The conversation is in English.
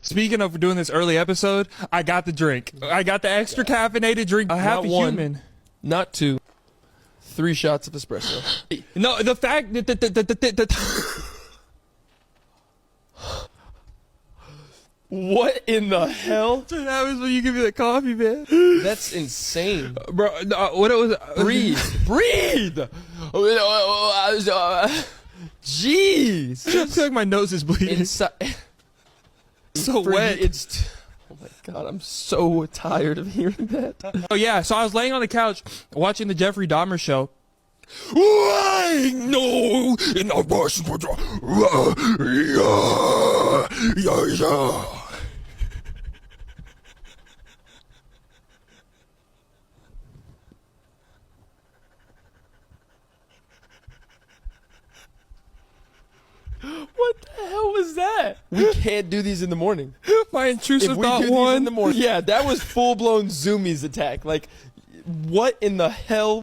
Speaking of doing this early episode, I got the drink. I got the extra caffeinated drink. I have a human. Not 2. 3 shots of espresso. No, the fact that What in the hell? that happens when you give me the coffee, man. That's insane. Bro, what it was. Breathe. Breathe. Jeez. I feel like my nose is bleeding. Inside. So wet. Oh my god, I'm so tired of hearing that. Oh yeah, so I was laying on the couch watching the Jeffrey Dahmer show. I know in the Russian. What the hell was that? We can't do these in the morning. My intrusive If we thought do these one. in the morning, yeah, that was full blown zoomies attack. Like, what in the hell?